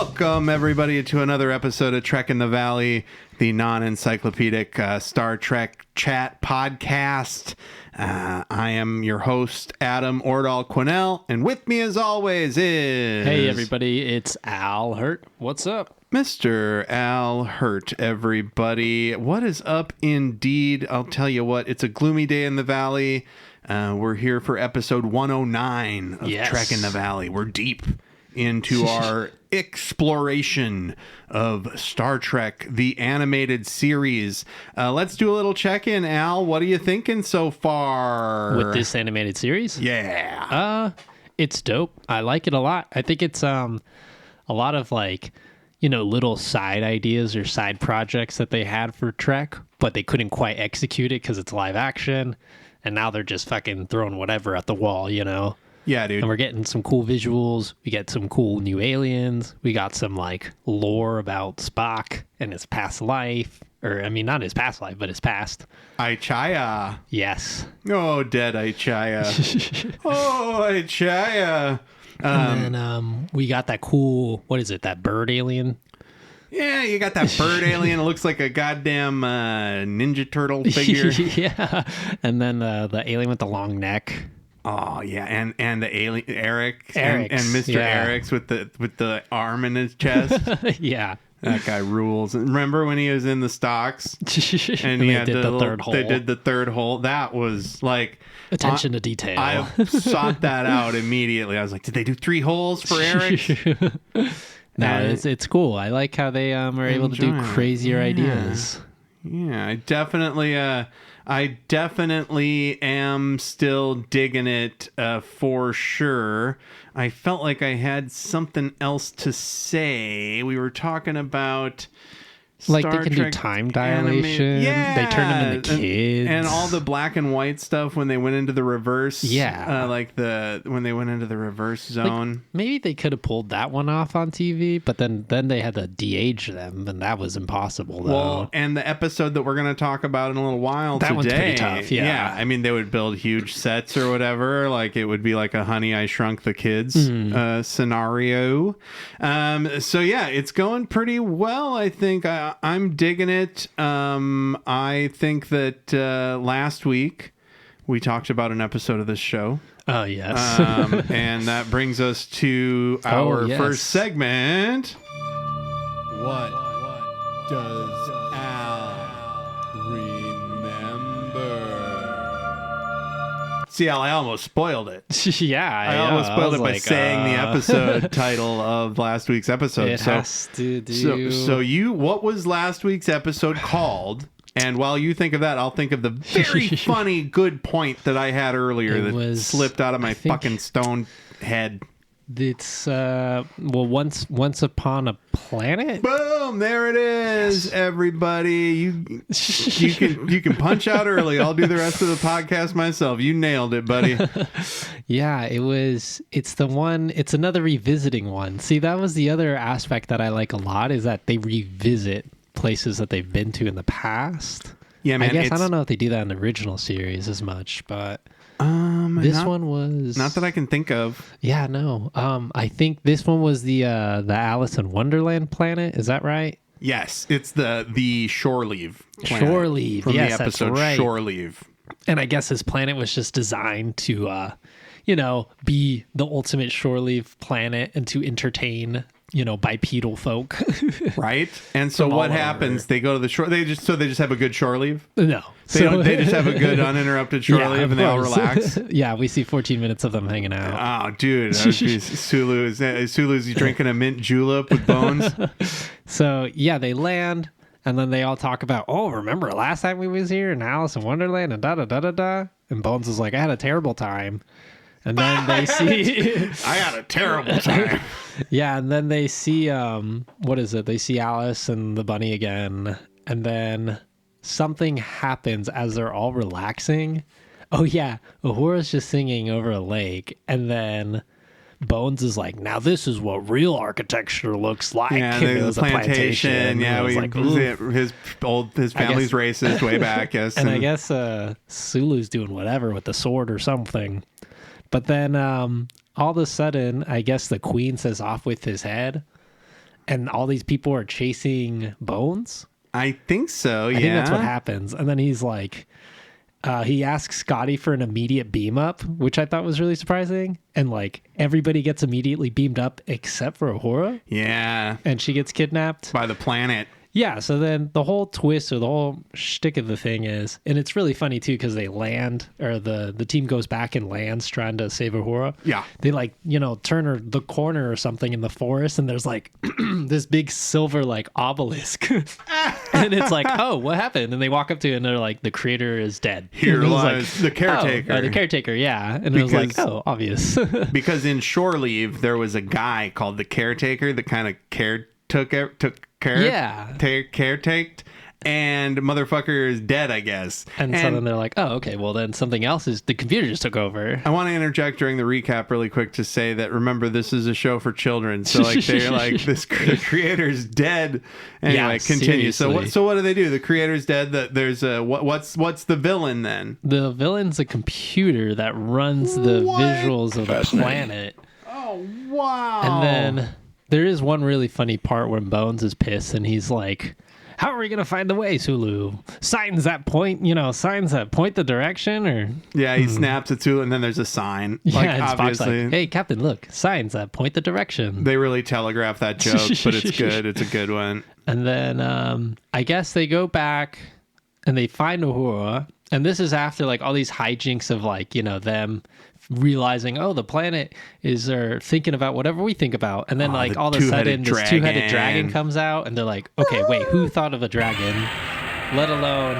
Welcome, everybody, to another episode of Trek in the Valley, the non-encyclopedic Star Trek chat podcast. I am your host, Adam Ordall Quinnell, and with me, as always, is... Hey, everybody, it's Al Hirt. What's up? Mr. Al Hirt, everybody. What is up, indeed? I'll tell you what, it's a gloomy day in the Valley. We're here for episode 109 of Trek in the Valley. We're deep into our exploration of Star Trek, the animated series. Let's do a little check-in, Al. What are you thinking so far? With this animated series? Yeah. It's dope. I like it a lot. I think it's a lot of little side ideas or side projects that they had for Trek, but they couldn't quite execute it because it's live action, and now they're just fucking throwing whatever at the wall, Yeah, dude. And we're getting some cool visuals. We get some cool new aliens. We got some lore about Spock and his past life. Or, I mean, not his past life, but his past. Ichaya. Yes. Oh, dead Ichaya. Oh, Ichaya. And then we got that cool, what is it, that bird alien? Yeah, you got that bird alien. It looks like a goddamn Ninja Turtle figure. Yeah. And then the alien with the long neck. Oh yeah, and the alien Eric and Eric's, Mr. yeah. Eric's with the arm in his chest. Yeah, that guy rules. Remember when he was in the stocks and he they had did the third hole? They did the third hole. That was like attention to detail. I sought that out immediately. I was like, did they do 3 holes for Eric? No, it's cool. I like how they are able to do crazier ideas. Yeah, I definitely am still digging it for sure. I felt like I had something else to say. We were talking about Star they can Trek do time dilation. Yeah, they turn them into kids, and all the black and white stuff when they went into the reverse. Yeah, when they went into the reverse zone. Maybe they could have pulled that one off on TV, but then they had to de-age them, and that was impossible. Though. Well, and the episode that we're going to talk about in a little while that today, one's pretty tough. Yeah, I mean they would build huge sets or whatever. Like it would be like a Honey I Shrunk the Kids scenario. So yeah, it's going pretty well. I think I'm digging it. I think that last week we talked about an episode of this show. Oh, yes. And that brings us to our first segment. What does Al remember? See, Al, I almost spoiled it. Yeah, I almost spoiled it by saying the episode title of last week's episode. It has to do. So what was last week's episode called? And while you think of that, I'll think of the very funny, good point that I had earlier that slipped out of my fucking stone head. It's Once Upon a Planet. Boom! There it is, everybody. You can punch out early. I'll do the rest of the podcast myself. You nailed it, buddy. Yeah, it's the one. It's another revisiting one. See, that was the other aspect that I like a lot, is that they revisit places that they've been to in the past. Yeah, man. I don't know if they do that in the original series as much, but this one was not that I can think of. Yeah, no. I think this one was the Alice in Wonderland planet. Is that right? Yes, it's the Shore Leave planet. Shore Leave. From yes, the episode that's right. Shore Leave. And I guess this planet was just designed to be the ultimate shore leave planet and to entertain bipedal folk. Right? And so what happens? They go to the shore. They just have a good shore leave? No. They just have a good uninterrupted shore leave and they all relax? Yeah, we see 14 minutes of them hanging out. Oh, dude. That would be Sulu's drinking a mint julep with Bones. So, yeah, they land and then they all talk about, remember last time we was here in Alice in Wonderland and da-da-da-da-da? And Bones is like, I had a terrible time. And then they see... I had a terrible time. Yeah, and then they see, what is it? They see Alice and the bunny again. And then something happens as they're all relaxing. Oh, yeah. Uhura's just singing over a lake. And then Bones is like, now this is what real architecture looks like. Yeah, there's a plantation. Yeah, his family's racist way back. Yes, and I guess Sulu's doing whatever with the sword or something. But then all of a sudden, I guess the queen says off with his head. and all these people are chasing Bones. I think so, yeah. I think that's what happens. And then he's like, he asks Scotty for an immediate beam up, which I thought was really surprising. And like everybody gets immediately beamed up except for Uhura. Yeah. And she gets kidnapped. By the planet. Yeah, so then the whole twist or the whole shtick of the thing is, and it's really funny too because they land, or the team goes back and lands trying to save Uhura. Yeah. They like, turn the corner or something in the forest, and there's like this big silver like obelisk. And it's like, oh, what happened? And they walk up to it and they're like, the creator is dead. Here lies the caretaker. Oh, the caretaker, yeah. And it was like, oh, obvious. Because in Shore Leave, there was a guy called the caretaker that kind of caretaked, and motherfucker is dead, I guess. And so then they're like, oh, okay, well then something else is, the computer just took over. I want to interject during the recap really quick to say that, remember, this is a show for children, so like they're like, the creator's dead. Anyway, continue. Seriously. So what do they do? The creator's dead. That there's a what's the villain then? The villain's a computer that runs the visuals of the planet. Oh wow! And then there is one really funny part when Bones is pissed and he's like, how are we going to find the way, Sulu? Signs that point the direction, or... Yeah, he snaps at Sulu and then there's a sign. Yeah, like, and Spock's obviously. like, hey, Captain, look, signs that point the direction. They really telegraph that joke, but it's good. It's a good one. And then I guess they go back and they find Uhura. And this is after like all these hijinks of like, them realizing, oh, the planet is thinking about whatever we think about. And then like all of a sudden this two-headed dragon comes out and they're like, okay, wait, who thought of a dragon, let alone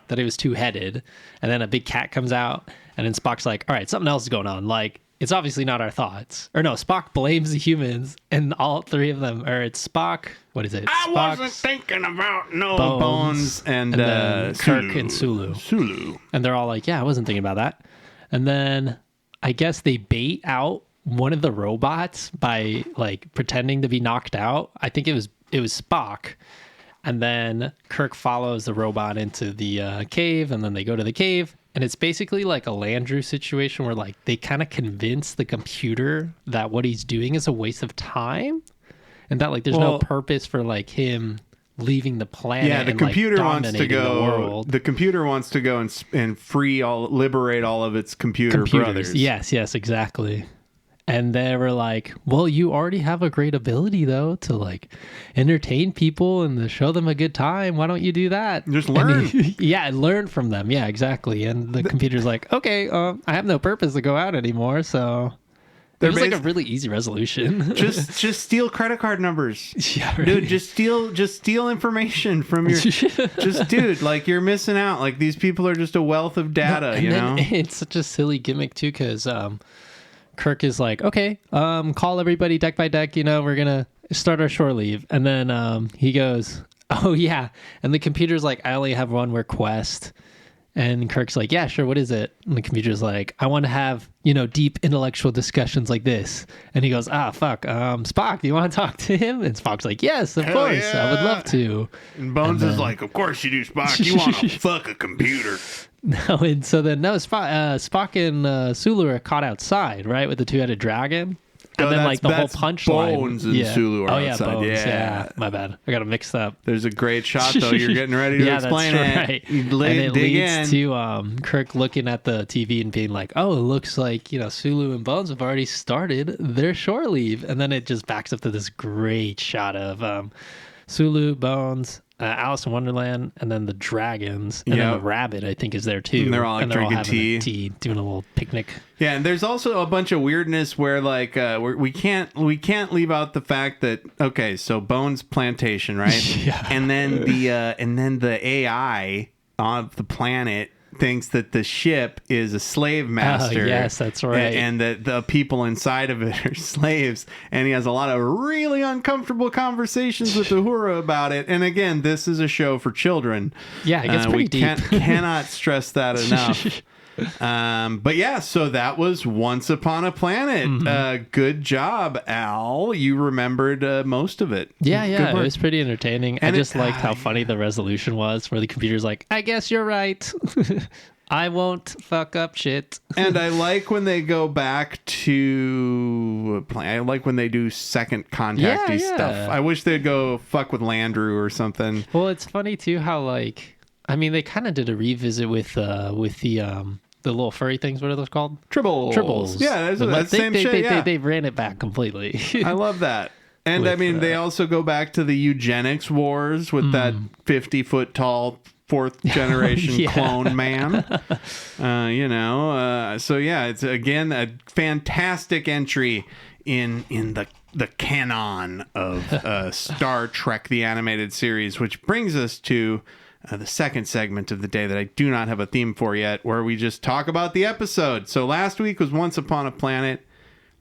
that it was two-headed? And then a big cat comes out and then Spock's like, all right, something else is going on. Like, it's obviously not our thoughts. Or no, Spock blames the humans and all three of them, or it's Spock. What is it? I wasn't thinking about Bones and then Kirk and Sulu. Sulu. And they're all like, yeah, I wasn't thinking about that. And then I guess they bait out one of the robots by like pretending to be knocked out. I think it was Spock. And then Kirk follows the robot into the cave, and then they go to the cave. And it's basically like a Landru situation where like they kind of convince the computer that what he's doing is a waste of time, and that like there's no purpose for like him leaving the planet. Yeah, the computer wants to go. The world. The computer wants to go and liberate all of its computers. Brothers. Yes, exactly. And they were like, well, you already have a great ability, though, to like entertain people and to show them a good time. Why don't you do that? Just learn. Learn from them. Yeah, exactly. And the computer's like, okay, I have no purpose to go out anymore. So it was like a really easy resolution. just steal credit card numbers. Yeah, right. Dude, just steal information from your... dude, like you're missing out. Like these people are just a wealth of data, you know? It's such a silly gimmick, too, because... Kirk is like, okay, call everybody deck by deck, we're gonna start our shore leave. And then he goes, oh yeah, and the computer's like, I only have one request. And Kirk's like, yeah, sure, what is it? And the computer's like, I want to have deep intellectual discussions like this. And he goes, fuck, Spock, do you want to talk to him? And Spock's like, yes, of course, yeah. I would love to. And Bones is like, of course you do, Spock, you want to fuck a computer. No, and so then Spock and Sulu are caught outside, right, with the two-headed dragon. And then like the whole punchline. Bones and Sulu are outside. Bones, yeah, my bad. I got to mix up. There's a great shot though. You're getting ready to explain it. Right. And it leads to Kirk looking at the TV and being like, "Oh, it looks like Sulu and Bones have already started their shore leave." And then it just backs up to this great shot of Sulu, Bones, Alice in Wonderland, and then the dragons, and then the rabbit, I think, is there too. And they're all like drinking tea, doing a little picnic. Yeah, and there's also a bunch of weirdness where like we can't leave out the fact that so Bones plantation, right? Yeah. And then the AI of the planet thinks that the ship is a slave master. Yes, that's right. And that the people inside of it are slaves. And he has a lot of really uncomfortable conversations with Uhura about it. And again, this is a show for children. Yeah, it gets pretty deep. Cannot stress that enough. But yeah, so that was Once Upon a Planet. Mm-hmm. Good job, Al. You remembered most of it. Yeah, it was pretty entertaining. And I just liked how funny the resolution was, where the computer's like, I guess you're right. I won't fuck up shit. And I like when they go back to I like when they do second contacty stuff. I wish they'd go fuck with Landru or something. Well, it's funny too how like I mean they kind of did a revisit with the little furry things. What are those called? Tribbles. Yeah, that's the same shit. They ran it back completely. I love that. And I mean, they also go back to the eugenics wars with that 50-foot tall fourth generation clone man. So yeah, it's again a fantastic entry in the canon of Star Trek the animated series, which brings us to the second segment of the day that I do not have a theme for yet, where we just talk about the episode. So last week was Once Upon a Planet.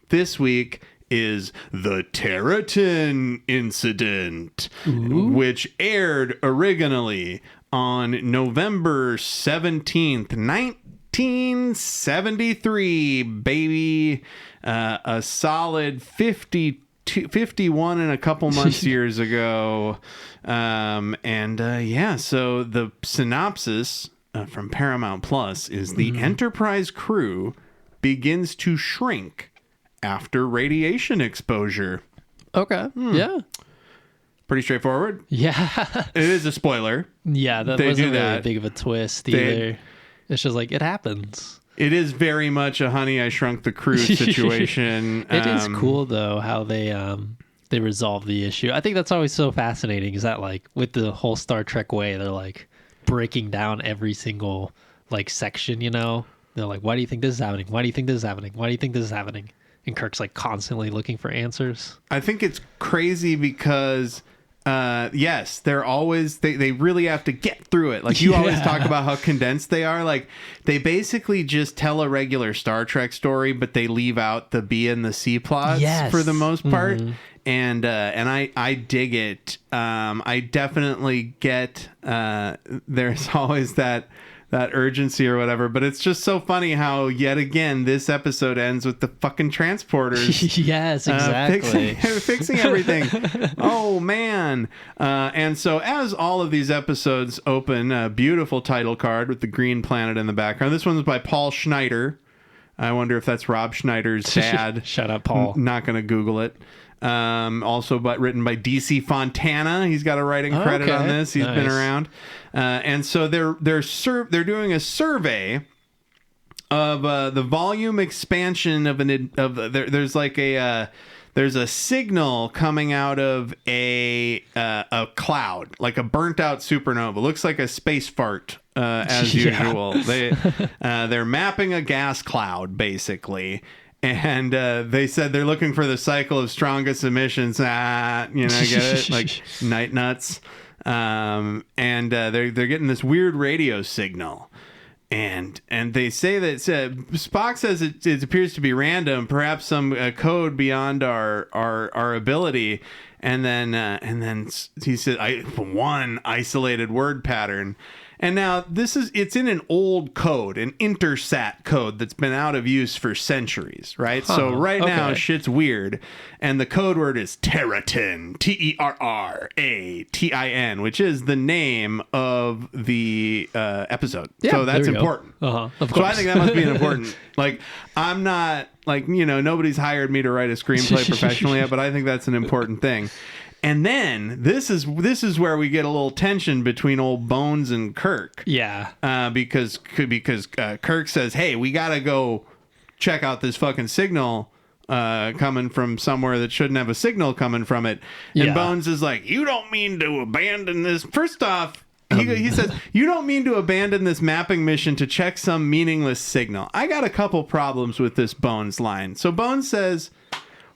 This week is the Terratin Incident, which aired originally on November 17th, 1973, baby. A solid 51 and a couple months years ago. So the synopsis from Paramount Plus is the Enterprise crew begins to shrink after radiation exposure. Okay. Yeah. Pretty straightforward. Yeah. It is a spoiler. Yeah, that wasn't really big of a twist either. It's just like, it happens. It is very much a Honey, I Shrunk the Crew situation. It is cool, though, how they resolve the issue. I think that's always so fascinating, is that, like, with the whole Star Trek way, they're, like, breaking down every single, like, section, you know? They're like, why do you think this is happening? Why do you think this is happening? Why do you think this is happening? And Kirk's, like, constantly looking for answers. I think it's crazy because... yes, they're always they really have to get through it. Like you always talk about how condensed they are. Like they basically just tell a regular Star Trek story, but they leave out the B and the C plots for the most part. And I dig it. I definitely get there's always that urgency or whatever, but it's just so funny how yet again this episode ends with the fucking transporters. Yes, exactly. Fixing everything. Oh man. And so as all of these episodes open, a beautiful title card with the green planet in the background. This one's by Paul Schneider. I wonder if that's Rob Schneider's dad. Shut up, Paul. Not gonna Google it. Also written by DC Fontana. He's got a writing credit on this. He's been around. And so they're doing a survey of the volume expansion there's like there's a signal coming out of a cloud, like a burnt out supernova. Looks like a space fart as usual. They're mapping a gas cloud basically. And they said they're looking for the cycle of strongest emissions. Get it? Like night nuts. They're getting this weird radio signal. And they say that Spock says it appears to be random, perhaps some code beyond our ability. And then he said, one isolated word pattern. And now it's in an old code, an Intersat code that's been out of use for centuries, right? So now shit's weird. And the code word is Terratin, Terratin, which is the name of the episode. Yeah, so that's important. Of course. So I think that must be important. Like, I'm not, nobody's hired me to write a screenplay professionally yet, but I think that's an important thing. And then this is where we get a little tension between old Bones and Kirk. Yeah. Because Kirk says, "Hey, we gotta go check out this fucking signal coming from somewhere that shouldn't have a signal coming from it." And Bones is like, "You don't mean to abandon this." First off, he says, "You don't mean to abandon this mapping mission to check some meaningless signal." I got a couple problems with this Bones line. So Bones says,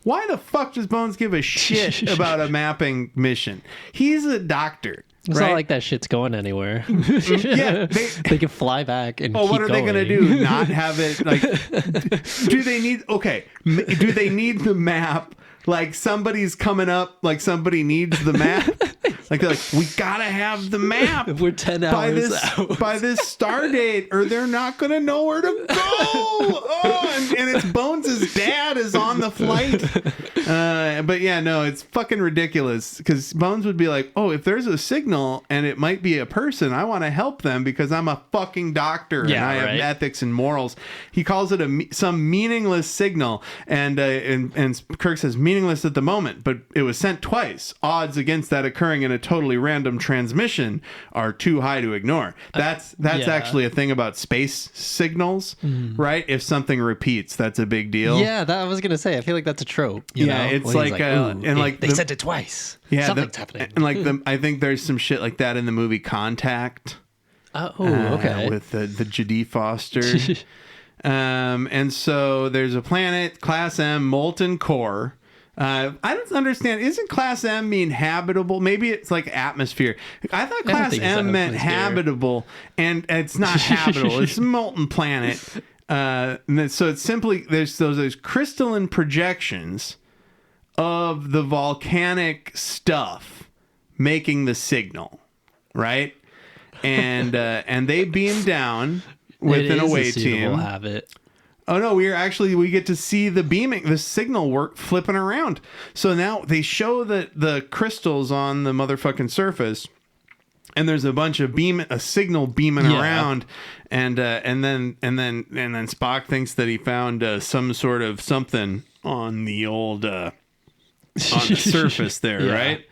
why the fuck does Bones give a shit about a mapping mission? He's a doctor. It's right? not like that shit's going anywhere. Yeah, they can fly back and keep what are going. they going to do? Not have it like? Do they need the map? Like somebody's coming up, like somebody needs the map. Like they're like, we gotta have the map. We're 10 hours out by this star date, or they're not gonna know where to go. And it's Bones' dad. dad is on the flight. But yeah, no, it's fucking ridiculous because Bones would be like, oh, if there's a signal and it might be a person, I want to help them because I'm a fucking doctor and I have ethics and morals. He calls it some meaningless signal, and Kirk says meaningless at the moment, but it was sent twice. Odds against that occurring in a totally random transmission are too high to ignore. That's actually a thing about space signals, right? If something repeats, that's a big deal. Yeah, that I was gonna say. I feel like that's a trope. You know? It's like they sent it twice. Yeah, something's happening. And like I think there's some shit like that in the movie Contact. Okay. With the Jodie Foster. And so there's a planet, Class M, molten core. I don't understand. Isn't Class M mean habitable? Maybe it's like atmosphere. I thought Class M meant habitable, and it's not habitable. It's a molten planet. So it's simply there's those crystalline projections of the volcanic stuff making the signal, right? And they beam down with an away team. Habit. Oh no, we get to see the signal work flipping around. So now they show the crystals on the motherfucking surface, and there's a bunch of signal beaming around, and then Spock thinks that he found some sort of something on the old on the surface there, right?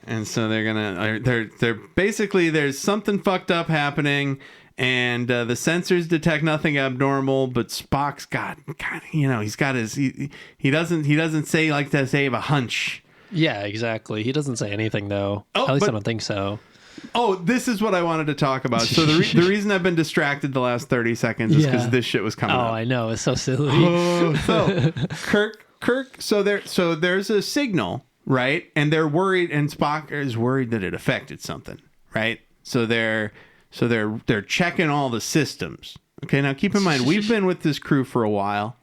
And so they're basically there's something fucked up happening. And the sensors detect nothing abnormal, but Spock's got he's got his he doesn't say like to say a hunch. Yeah, exactly. He doesn't say anything though. At least I don't think so. Oh, this is what I wanted to talk about. So the reason I've been distracted the last 30 seconds is because this shit was coming up. Oh, I know. It's so silly. So Kirk. So there's a signal, right? And they're worried, and Spock is worried that it affected something, right? So they're checking all the systems. Okay, now keep in mind, we've been with this crew for a while.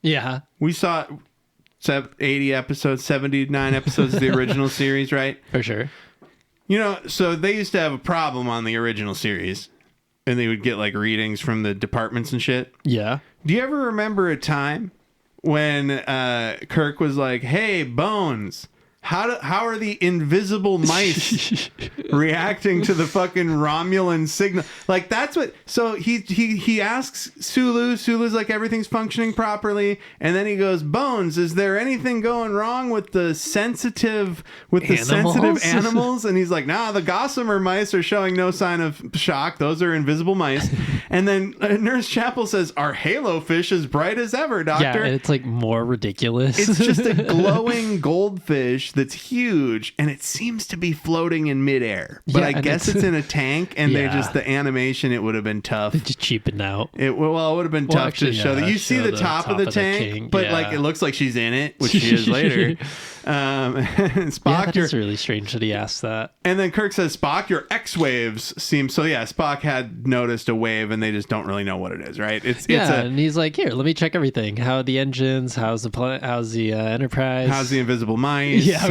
Yeah. We saw 80 episodes, 79 episodes of the original series, right? For sure. So they used to have a problem on the original series, and they would get like readings from the departments and shit. Yeah. Do you ever remember a time when Kirk was like, hey, Bones, how are the invisible mice reacting to the fucking Romulan signal? Like that's what. So he asks Sulu. Sulu's like everything's functioning properly, and then he goes, Bones, is there anything going wrong with the sensitive animals? And he's like, nah, the gossamer mice are showing no sign of shock. Those are invisible mice. And then Nurse Chapel says, our halo fish is bright as ever, Doctor. Yeah, and it's like more ridiculous. It's just a glowing goldfish that's huge, and it seems to be floating in midair. But I guess it's in a tank, and the animation, it would have been tough. They just cheapened out. It would have been tough to show that. You see the top of the tank, but like it looks like she's in it, which she is later. Spock, that is really strange that he asked that. And then Kirk says, Spock, your X-waves seem... So yeah, Spock had noticed a wave, and they just don't really know what it is, right? And he's like, here, let me check everything. How are the engines? How's the Enterprise? How's the invisible mice? Yeah,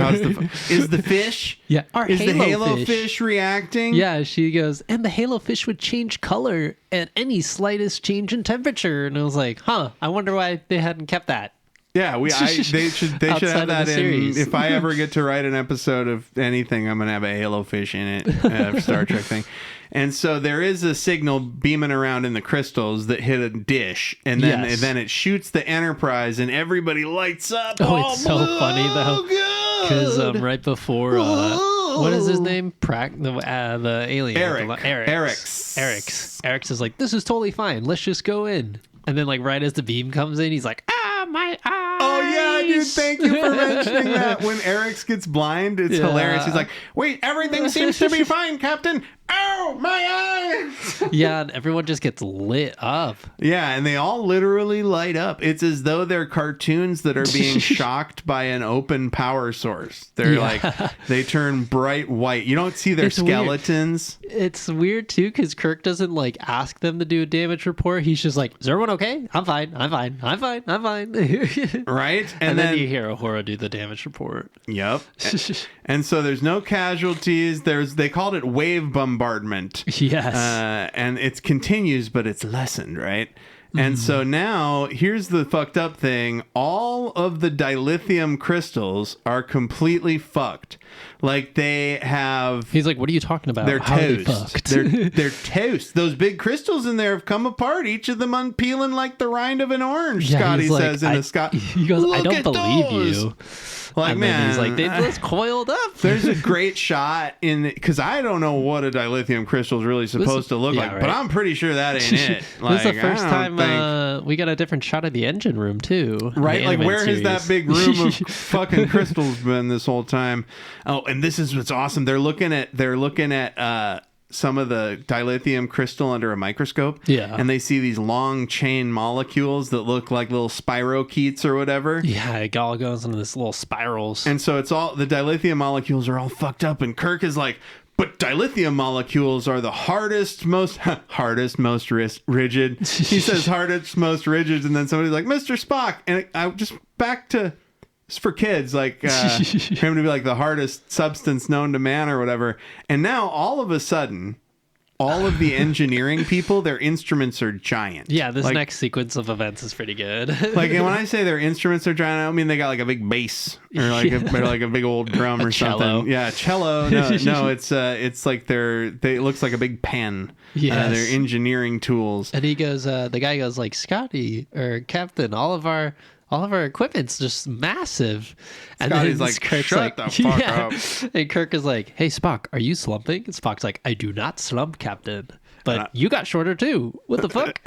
is the fish? Yeah, is the halo fish reacting? Yeah, she goes, and the halo fish would change color at any slightest change in temperature. And I was like, I wonder why they hadn't kept that. Yeah, they should have that in. If I ever get to write an episode of anything, I'm gonna have a halo fish in it, Star Trek thing. And so there is a signal beaming around in the crystals that hit a dish, and then it shoots the Enterprise, and everybody lights up. Oh, it's so funny though, because right before what is his name? The alien. Eric's is like, this is totally fine. Let's just go in. And then like right as the beam comes in, he's like, my eyes. Oh yeah, dude, thank you for mentioning that. When Eric's gets blind, it's hilarious. He's like, wait, everything seems to be fine, Captain. Oh, my eyes. Yeah, and everyone just gets lit up. Yeah, and they all literally light up. It's as though they're cartoons that are being shocked by an open power source. They're like, they turn bright white. You don't see their skeletons. Weird. It's weird too, because Kirk doesn't like ask them to do a damage report. He's just like, is everyone okay? I'm fine. Right? And then you hear Uhura do the damage report. Yep. And so there's no casualties. They called it wave bombardment. Yes. And it continues, but it's lessened, right? And so now here's the fucked up thing. All of the dilithium crystals are completely fucked. Like they have... He's like, what are you talking about? They're How toast. are they fucked? They're toast. Those big crystals in there have come apart, each of them unpeeling like the rind of an orange, Scotty says in the Scott. He goes, I don't believe you. Like, and man, then he's like, they just coiled up. There's a great shot in because I don't know what a dilithium crystal is really supposed to look like, right. But I'm pretty sure that ain't it. Like, this is the first time we got a different shot of the engine room too, right? Like, where has that big room of fucking crystals been this whole time? Oh, and this is what's awesome. They're looking at some of the dilithium crystal under a microscope. Yeah. And they see these long chain molecules that look like little spirochetes or whatever. Yeah, it all goes into this little spirals. And so it's all, the dilithium molecules are all fucked up. And Kirk is like, but dilithium molecules are the hardest, most rigid. He says hardest, most rigid. And then somebody's like, Mr. Spock. And I just back to... It's for kids, like him to be like the hardest substance known to man or whatever. And now all of a sudden, all of the engineering people, their instruments are giant. Yeah, this next sequence of events is pretty good. Like, and when I say their instruments are giant, I don't mean they got like a big bass or like a big old drum or something. Yeah, cello. No, it's like it looks like a big pen. Yeah, they're engineering tools. And he goes, the guy goes like, Scotty or Captain, all of our equipment's just massive. And Scotty's then like, Kirk's shut the fuck up. And Kirk is like, hey, Spock, are you slumping? And Spock's like, I do not slump, Captain. But you got shorter too. What the fuck?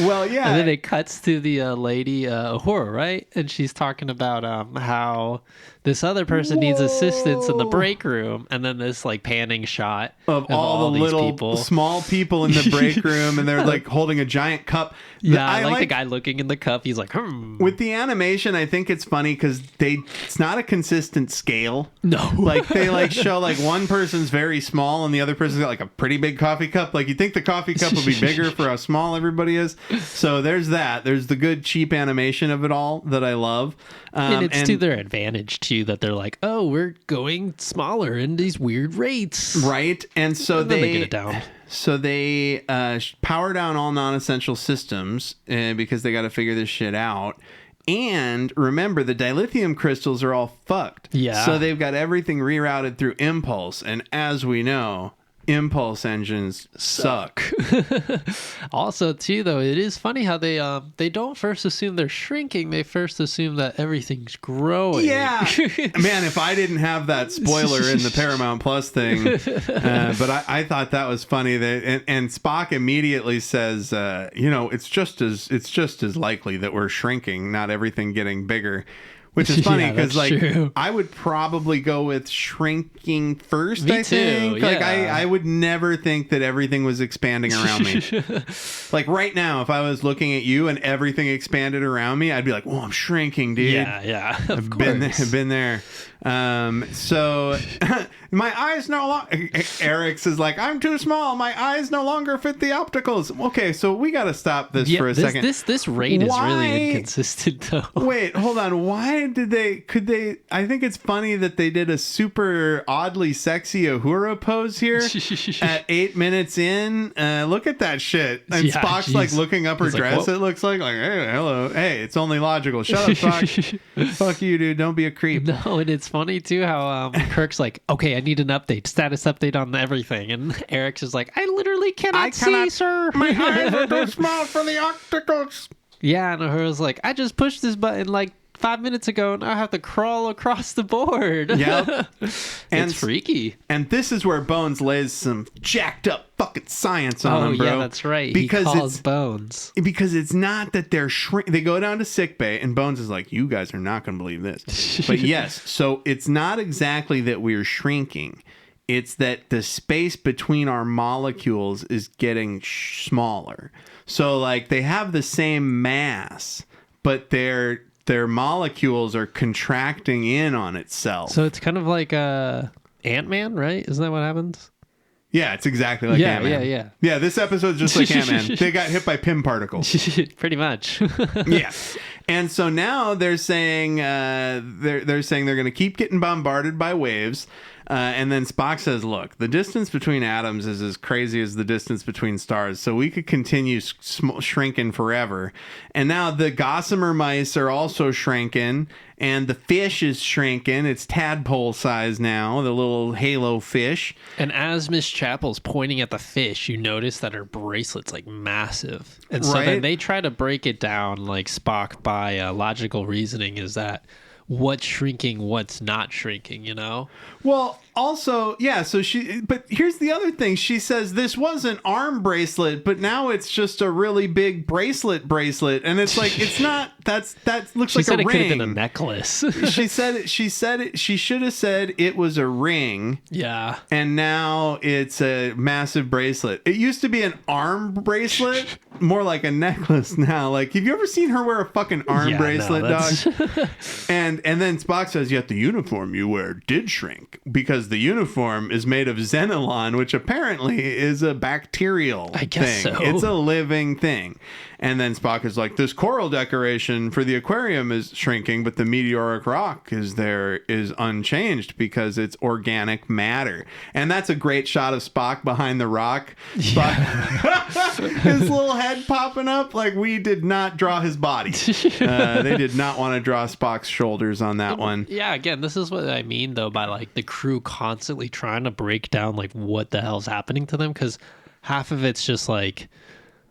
Well, yeah. And then it cuts to the lady, Uhura, right? And she's talking about how this other person needs assistance in the break room. And then this like panning shot of all the little people. Small people in the break room, and they're like holding a giant cup. Yeah, I like the guy looking in the cup. He's like, With the animation, I think it's funny because it's not a consistent scale. No. Like they like show like one person's very small and the other person's got like a pretty big coffee cup. Like you think the coffee cup would be bigger for how small everybody is. So there's that. There's the good cheap animation of it all that I love. And it's to their advantage too that they're like, oh, we're going smaller in these weird rates. Right. And so they get it down. So they power down all non-essential systems because they got to figure this shit out. And remember, the dilithium crystals are all fucked. Yeah. So they've got everything rerouted through impulse. And as we know, impulse engines suck. Also, too, though, it is funny how they don't first assume they're shrinking. They first assume that everything's growing. Yeah. Man, if I didn't have that spoiler in the Paramount Plus thing, but I thought that was funny. That and Spock immediately says, it's just as likely that we're shrinking, not everything getting bigger. Which is funny because, true. I would probably go with shrinking first. Me I think. Too, yeah. Like, I would never think that everything was expanding around me. Like right now, if I was looking at you and everything expanded around me, I'd be like, "Oh, I'm shrinking, dude." Yeah. I've been there. So my eyes no longer. Eric's is like, I'm too small. My eyes no longer fit the opticals. Okay, so we got to stop this for a second. This rate is really inconsistent, though. Wait, hold on. Why did they? I think it's funny that they did a super oddly sexy Uhura pose here at 8 minutes in. Look at that shit. And Spock's like looking up her dress. It looks like hey, hello, hey, it's only logical. Shut up, Spock. Fuck you, dude. Don't be a creep. No, and it's funny too how Kirk's like, okay, I need an status update on everything, and Eric's just like, I literally cannot see, sir. My eyes are too small for the opticals. Yeah, and Uhura's like, I just pushed this button like 5 minutes ago, and I have to crawl across the board. Yep. It's freaky. And this is where Bones lays some jacked up fucking science on him, bro. Yeah, that's right. Because he calls Bones. Because it's not that they're they go down to sickbay, and Bones is like, you guys are not going to believe this. But yes, so it's not exactly that we're shrinking. It's that the space between our molecules is getting smaller. So, like, they have the same mass, but their molecules are contracting in on itself. So it's kind of like Ant-Man, right? Isn't that what happens? Yeah, it's exactly like Ant-Man. Yeah. Yeah, this episode's just like Ant-Man. They got hit by Pym particles. Pretty much. Yeah. And so now they're saying they're going to keep getting bombarded by waves. And then Spock says, look, the distance between atoms is as crazy as the distance between stars, so we could continue shrinking forever. And now the gossamer mice are also shrinking, and the fish is shrinking. It's tadpole size now, the little halo fish. And as Miss Chapel's pointing at the fish, you notice that her bracelet's like massive. And so then they try to break it down, like Spock, by logical reasoning, is that what's shrinking, what's not shrinking, you know? Well, also, yeah, but here's the other thing. She says this was an arm bracelet, but now it's just a really big bracelet. And it's like, it's not, that looks like a ring. She said it could have been a necklace. she should have said it was a ring. Yeah. And now it's a massive bracelet. It used to be an arm bracelet, more like a necklace now. Like, have you ever seen her wear a fucking arm bracelet, dog? And then Spock says, yet the uniform you wear did shrink because the uniform is made of xenolon, which apparently is a bacterial thing. So. It's a living thing. And then Spock is like, this coral decoration for the aquarium is shrinking, but the meteoric rock is unchanged because it's organic matter. And that's a great shot of Spock behind the rock. Spock, his little head popping up. Like, we did not draw his body. They did not want to draw Spock's shoulders on that one. Yeah, again, this is what I mean, though, by like the crew constantly trying to break down like what the hell's happening to them, because half of it's just like,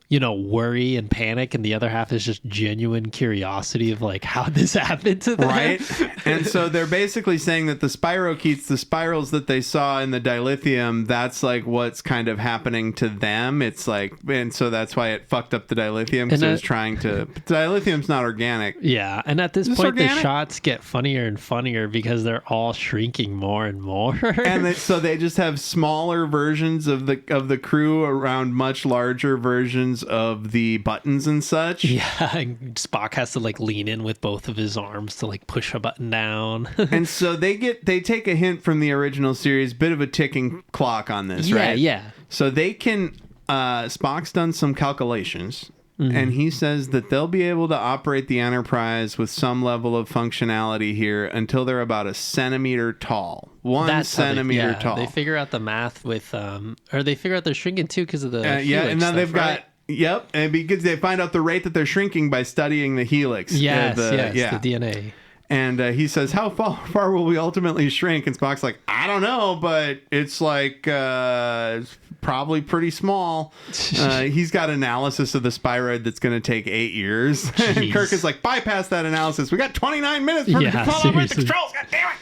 you know, worry and panic, and the other half is just genuine curiosity of like how this happened to them. Right. And so they're basically saying that the spirochetes, the spirals that they saw in the dilithium, that's like what's kind of happening to them. It's like, and so that's why it fucked up the dilithium, because it was trying to, dilithium's not organic. Yeah. And at this point, organic? The shots get funnier and funnier because they're all shrinking more and more. And so they just have smaller versions of the crew around much larger versions of the buttons and such. Yeah, and Spock has to like lean in with both of his arms to like push a button down. And so they take a hint from the original series, bit of a ticking clock on this, right? Yeah. So they can Spock's done some calculations, and he says that they'll be able to operate the Enterprise with some level of functionality here until they're about a centimeter tall. One centimeter tall. They figure out the math with or they figure out they're shrinking too because of the and now they've got Yep, and because they find out the rate that they're shrinking by studying the helix. Yes, the DNA. And he says, how far will we ultimately shrink? And Spock's like, I don't know, but it's like it's probably pretty small. He's got analysis of the spiroid that's going to take 8 years. And Kirk is like, bypass that analysis. We got 29 minutes for the controls. God damn it.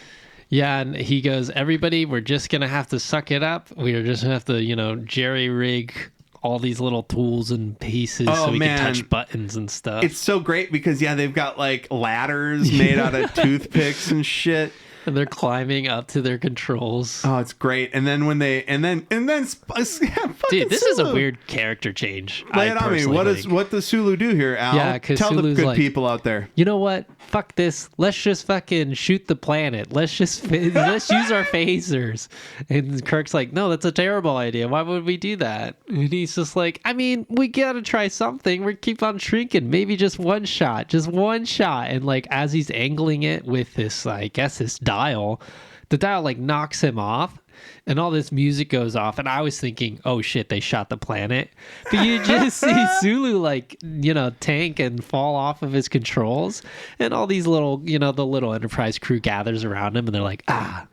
Yeah, and he goes, everybody, we're just going to have to suck it up. We're just going to have to, jerry-rig all these little tools and pieces so we can touch buttons and stuff. It's so great because they've got like ladders made out of toothpicks and shit. And they're climbing up to their controls. Oh, it's great. And then dude, this is a weird character change. Lay it on me. What does Sulu do here, Al? Yeah, because tell the good people out there. You know what? Fuck this. Let's just fucking shoot the planet. Let's use our phasers. And Kirk's like, no, that's a terrible idea. Why would we do that? And he's just like, I mean, we gotta try something. We keep on shrinking. Maybe just one shot. And like as he's angling it with this, I guess this dial, the dial like knocks him off. And all this music goes off, and I was thinking, oh shit, they shot the planet. But you just see Sulu like, tank and fall off of his controls, and all these little, the little Enterprise crew gathers around him, and they're like,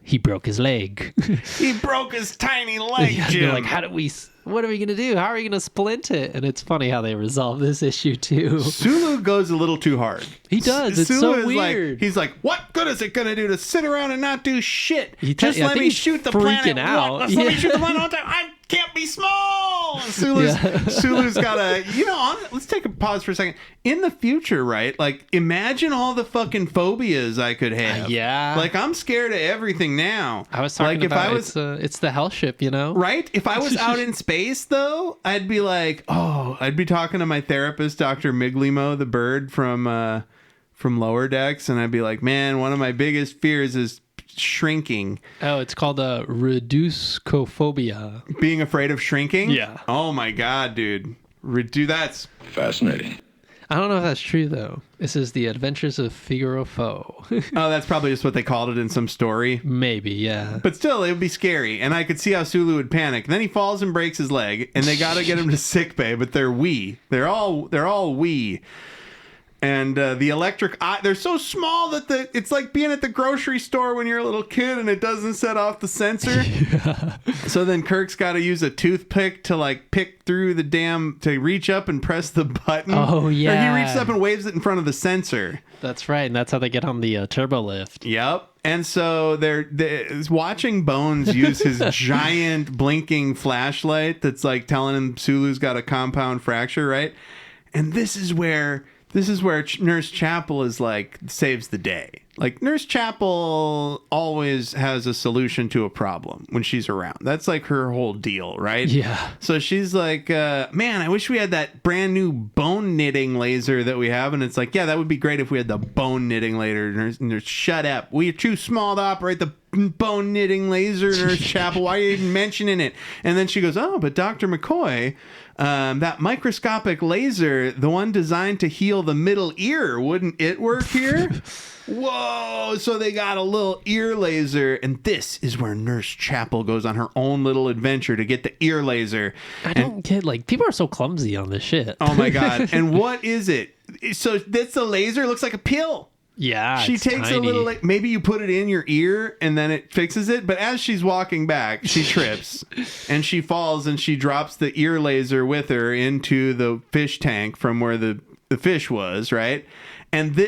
he broke his leg. He broke his tiny leg, Jim. They're like, what are we going to do? How are we going to splint it? And it's funny how they resolve this issue too. Sulu goes a little too hard. He does. It's so weird. He's like, what good is it going to do to sit around and not do shit? Just let me shoot the planet. Let me shoot the planet all the time. I can't be small. Sulu's got let's take a pause for a second. In the future, right? Like, imagine all the fucking phobias I could have. Like, I'm scared of everything now. I was talking about it's the hell ship, Right? If I was out in space, though, I'd be like, I'd be talking to my therapist, Dr. Miglimo, the bird from Lower Decks, and I'd be like, man, one of my biggest fears is shrinking. Oh, it's called reducophobia. Being afraid of shrinking? Yeah. Oh my god, dude. That's fascinating. I don't know if that's true, though. This is The Adventures of Figaro Foe. Oh, that's probably just what they called it in some story. Maybe, yeah. But still, it would be scary. And I could see how Sulu would panic. And then he falls and breaks his leg. And they got to get him to sickbay. But they're wee. They're all wee. And the electric eye, they're so small that it's like being at the grocery store when you're a little kid and it doesn't set off the sensor. Yeah. So then Kirk's got to use a toothpick to like pick through the to reach up and press the button. Oh, yeah. Or he reaches up and waves it in front of the sensor. That's right. And that's how they get on the turbo lift. Yep. And so they're watching Bones use his giant blinking flashlight that's like telling him Sulu's got a compound fracture, right? And this is where Nurse Chapel is like saves the day. Like Nurse Chapel always has a solution to a problem when she's around. That's like her whole deal, right? Yeah. So she's like, man, I wish we had that brand new bone knitting laser that we have. And it's like, yeah, that would be great if we had the bone knitting laser. Nurse, shut up. We're too small to operate the bone knitting laser, Nurse Chapel. Why are you even mentioning it? And then she goes, oh, but Dr. McCoy, that microscopic laser, the one designed to heal the middle ear, wouldn't it work here? Whoa! So they got a little ear laser, and this is where Nurse Chapel goes on her own little adventure to get the ear laser. I don't get, like, people are so clumsy on this shit. Oh my god! And what is it? So that's the laser. It looks like a pill. Yeah, she takes tiny. a little. Maybe you put it in your ear and then it fixes it. But as she's walking back, she trips and she falls and she drops the ear laser with her into the fish tank from where the fish was, right? And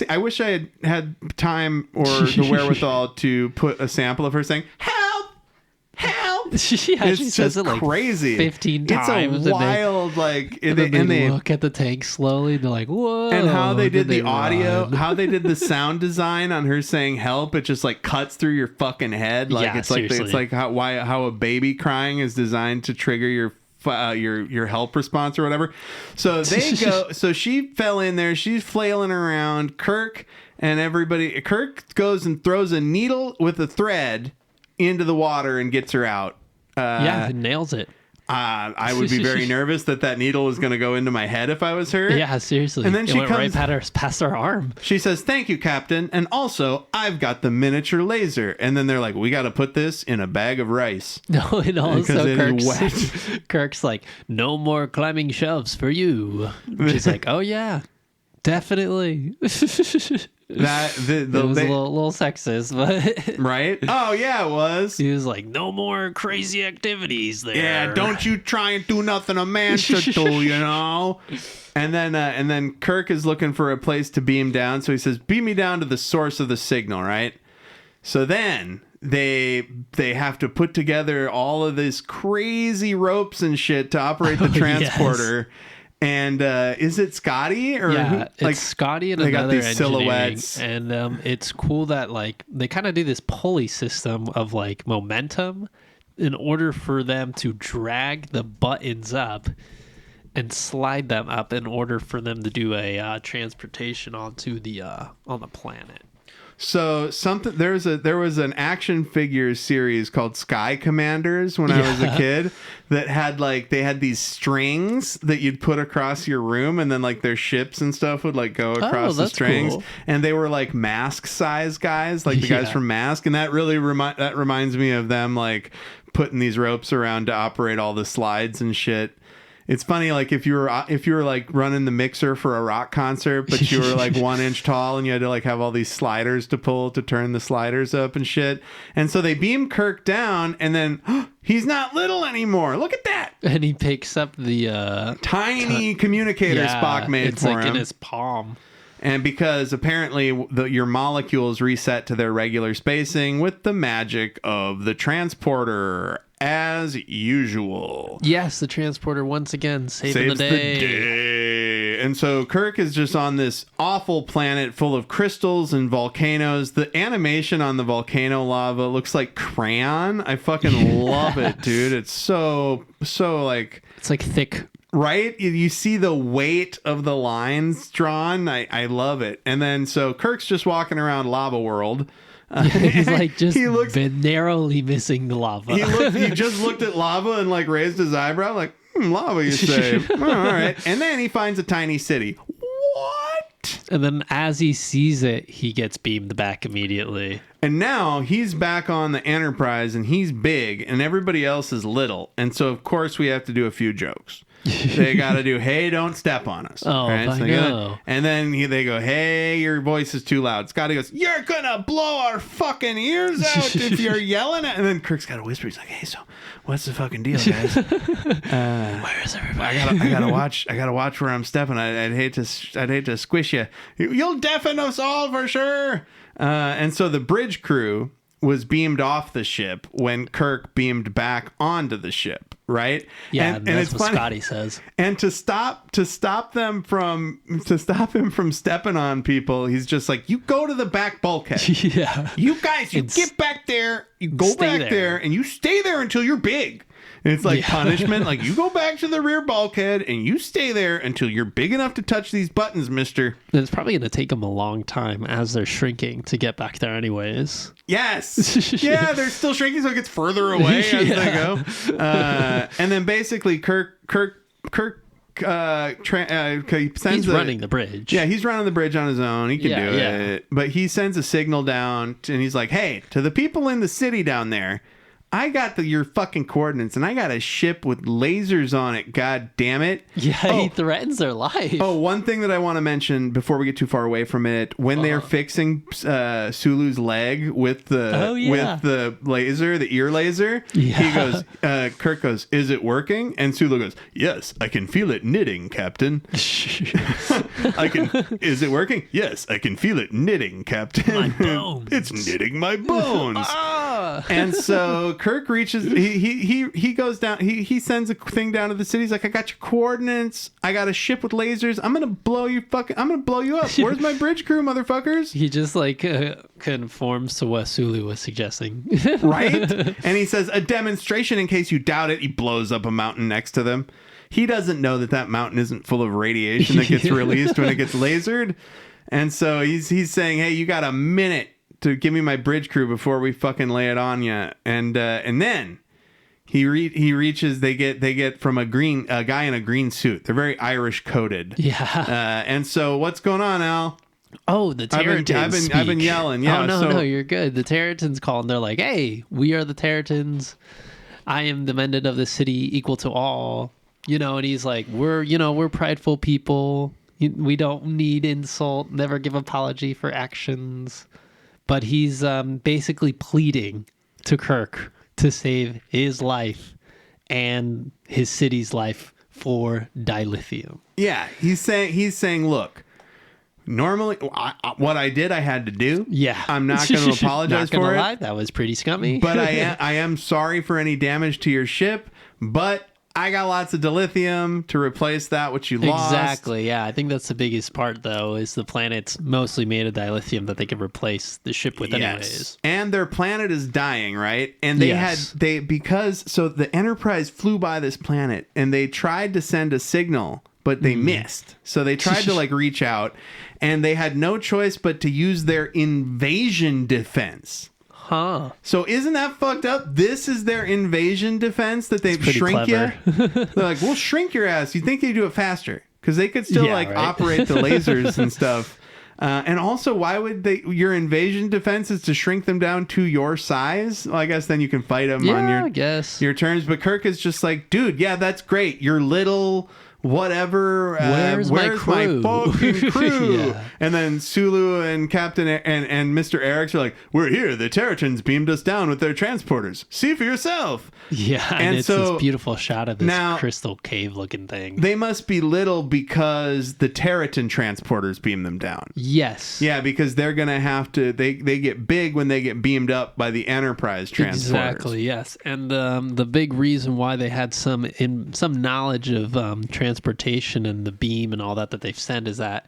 I wish I had time or the wherewithal to put a sample of her saying, help, help. She actually says it like crazy. 15 times. It's a wild, and they look at the tank slowly. They're like, whoa. And how they did the audio, how they did the sound design on her saying help, it just like cuts through your fucking head. Like yeah, it's like how a baby crying is designed to trigger your help response or whatever. So they go. So she fell in there. She's flailing around. Kirk and everybody. Kirk goes and throws a needle with a thread into the water and gets her out. Yeah, nails it. I would be very nervous that needle was going to go into my head if I was her. Yeah, seriously. And then she went comes right past her arm. She says, "Thank you, Captain. And also, I've got the miniature laser." And then they're like, "We got to put this in a bag of rice." No, and also wet. Kirk's like, "No more climbing shelves for you." She's like, "Oh yeah, definitely." It was a little sexist, but right? Oh yeah, it was. He was like, "No more crazy activities there." Yeah, don't you try and do nothing a man should do, you know. And then Kirk is looking for a place to beam down, so he says, "Beam me down to the source of the signal," right? So then they have to put together all of this crazy ropes and shit to operate the transporter. Yes. And is it Scotty or it's Scotty and they another got these silhouettes, and it's cool that like they kind of do this pulley system of like momentum in order for them to drag the buttons up and slide them up in order for them to do a transportation onto the on the planet. So there was an action figures series called Sky Commanders when I was a kid that had they had these strings that you'd put across your room and then like their ships and stuff would like go across the strings, cool. And they were like Mask size guys, like the guys from Mask, and that really reminds me of them like putting these ropes around to operate all the slides and shit. It's funny, like if you were like running the mixer for a rock concert, but you were like 1 inch tall and you had to like have all these sliders to pull to turn the sliders up and shit. And so they beam Kirk down, and then he's not little anymore. Look at that! And he picks up the tiny communicator Spock made for him. It's like in his palm. And because apparently your molecules reset to their regular spacing with the magic of the transporter, as usual. Yes, the transporter once again saving the day. And so Kirk is just on this awful planet full of crystals and volcanoes. The animation on the volcano lava looks like crayon. I fucking love it, dude. It's so like... It's like thick. Right? You see the weight of the lines drawn. I love it. And then so Kirk's just walking around Lava World. He's like been narrowly missing the lava. He just looked at lava and like raised his eyebrow like, Lava, you say? All right. And then he finds a tiny city. What? And then as he sees it, he gets beamed back immediately. And now he's back on the Enterprise, and he's big, and everybody else is little. And so, of course, we have to do a few jokes. They got to do, hey, don't step on us. Oh, right? I know. And then they go, hey, your voice is too loud. Scotty goes, you're going to blow our fucking ears out if you're yelling at. And then Kirk's got to whisper. He's like, hey, so what's the fucking deal, guys? Where is everybody? I gotta watch where I'm stepping. I'd hate to squish you. You'll deafen us all for sure. And so the bridge crew was beamed off the ship when Kirk beamed back onto the ship, right? Yeah, and that's it's what funny. Scotty says. And to stop him from stepping on people, he's just like, you go to the back bulkhead. Yeah. You guys, get back there, you go back there, and you stay there until you're big. And it's like punishment. Like, you go back to the rear bulkhead and you stay there until you're big enough to touch these buttons, mister. It's probably going to take them a long time as they're shrinking to get back there anyways. Yes. Yeah, they're still shrinking, so it gets further away as they go. And then basically Kirk He's running the bridge. Yeah, he's running the bridge on his own. He can do it. But he sends a signal down, and he's like, hey, to the people in the city down there, I got your fucking coordinates, and I got a ship with lasers on it. God damn it! Yeah, he threatens their life. Oh, one thing that I want to mention before we get too far away from it: when they're fixing Sulu's leg with the laser, the ear laser, he goes, Kirk goes, "Is it working?" And Sulu goes, "Yes, I can feel it knitting, Captain." Is it working? Yes, I can feel it knitting, Captain. My bones. It's knitting my bones. And so Kirk reaches, he goes down, he sends a thing down to the city. He's like, I got your coordinates. I got a ship with lasers. I'm going to blow you up. Where's my bridge crew, motherfuckers? He just conforms to what Sulu was suggesting. Right? And he says, a demonstration in case you doubt it. He blows up a mountain next to them. He doesn't know that mountain isn't full of radiation that gets released when it gets lasered. And so he's saying, hey, you got a minute to give me my bridge crew before we fucking lay it on you. And then he reaches, they get from a guy in a green suit. They're very Irish coded. Yeah. And so what's going on, Al? Oh, the Terratins I've been yelling. Yeah. Oh, no, you're good. The Terratins call and they're like, hey, we are the Terratins. I am the mended of the city, equal to all. And he's like, we're prideful people. We don't need insult, never give apology for actions. But he's basically pleading to Kirk to save his life and his city's life for dilithium. Yeah, he's saying, look, normally what I did, I had to do. Yeah, I'm not going to apologize for it. That was pretty scummy. But I am sorry for any damage to your ship. But I got lots of dilithium to replace that which you lost. Exactly, yeah. I think that's the biggest part, though, is the planet's mostly made of dilithium that they can replace the ship with anyways. And their planet is dying, right? And because the Enterprise flew by this planet and they tried to send a signal, but they missed. So they tried to reach out, and they had no choice but to use their invasion defense. Huh. So isn't that fucked up? This is their invasion defense that they've shrink you. They're like, we'll shrink your ass. You think they do it faster? Because they could still operate the lasers and stuff. And also, why would your invasion defense is to shrink them down to your size? Well, I guess then you can fight them on your terms. But Kirk is just like, dude, yeah, that's great. You're little. Whatever. Where's my fucking crew? Yeah. And then Sulu and Captain and Mr. Erics are like, we're here. The Terratins beamed us down with their transporters. See for yourself. Yeah, and it's this beautiful shot of this crystal cave looking thing. They must be little because the Terratin transporters beam them down. Yes. Yeah, because they're gonna have to. They get big when they get beamed up by the Enterprise transporters. Exactly. Yes, and the big reason why they had some knowledge of transportation and the beam and all that they've sent is that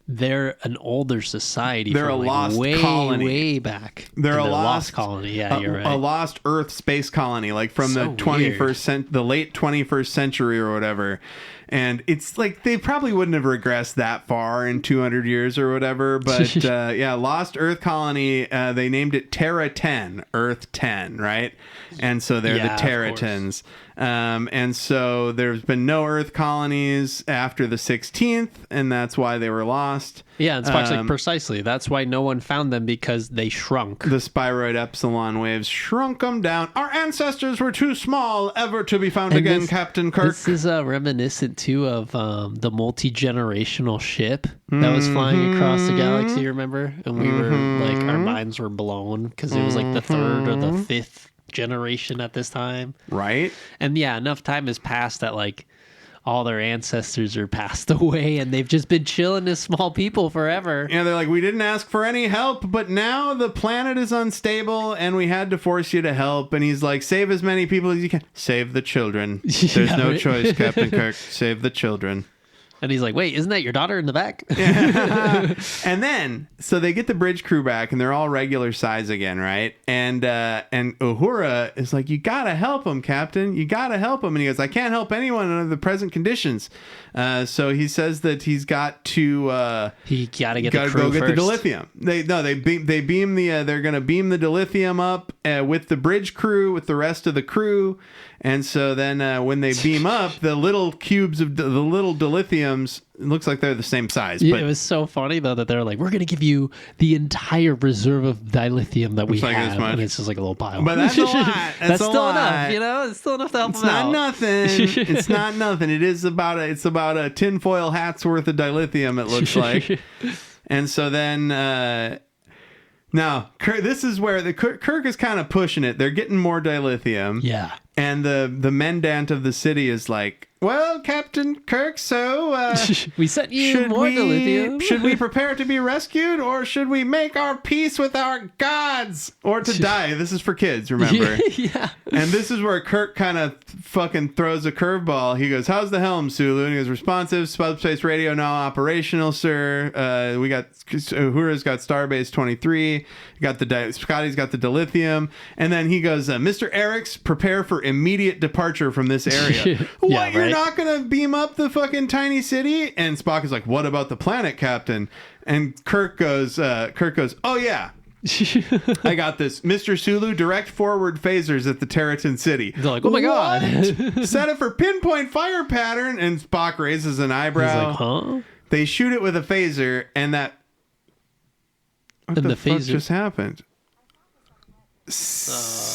they're an older society. They're a lost colony. Way back. They're a lost colony. Yeah, you're right. A lost Earth space colony, like from the late 21st century or whatever. And it's like they probably wouldn't have regressed that far in 200 years or whatever. But lost Earth colony. They named it Terratin, Earth 10, right? And so they're the Terratins. And so there's been no Earth colonies after the 16th, and that's why they were lost. Yeah, and Spock's like, precisely. That's why no one found them, because they shrunk. The spiroid epsilon waves shrunk them down. Our ancestors were too small ever to be found again, Captain Kirk. This is reminiscent, too, of the multi-generational ship that was flying across the galaxy, remember? And we were, like, our minds were blown, because it was, like, the third or the fifth generation at this time. Right. And, yeah, enough time has passed that, like, all their ancestors are passed away, and they've just been chilling as small people forever. Yeah, they're like, we didn't ask for any help, but now the planet is unstable, and we had to force you to help. And he's like, save as many people as you can. Save the children. There's no choice, Captain Kirk. Save the children. And he's like, wait, isn't that your daughter in the back? And then, so they get the bridge crew back, and they're all regular size again, right? And Uhura is like, you gotta help him, Captain. You gotta help him. And he goes, I can't help anyone under the present conditions. So he says that he's got to he gotta get the crew go first. Get the dilithium. They beam the they're gonna beam the dilithium up with the bridge crew, with the rest of the crew. And so then when they beam up, the little cubes of the little dilithiums, it looks like they're the same size. Yeah, but it was so funny, though, that they're like, we're going to give you the entire reserve of dilithium that we have. And it's just like a little pile. But that's a lot. That's still enough, you know? It's still enough to help them out. It's not nothing. It's about a tinfoil hat's worth of dilithium, it looks like. And so then... Now, this is where Kirk is kind of pushing it. They're getting more dilithium. Yeah. And the Mendant of the city is like, well, Captain Kirk, so... we sent you more dilithium. Should we prepare to be rescued, or should we make our peace with our gods? Or to die? This is for kids, remember? Yeah. And this is where Kirk kind of fucking throws a curveball. He goes, how's the helm, Sulu? And he goes, responsive, subspace radio now operational, sir. We got... Uhura's got Starbase 23. Scotty's got the dilithium. And then he goes, Mr. Eriks, prepare for immediate departure from this area. What, you're not going to beam up the fucking tiny city? And Spock is like, what about the planet, Captain? And Kirk goes, oh yeah. I got this. Mr. Sulu, direct forward phasers at the Terratin City. They're like, oh my God. Set it for pinpoint fire pattern. And Spock raises an eyebrow. He's like, huh? They shoot it with a phaser, and that... What the fuck just happened?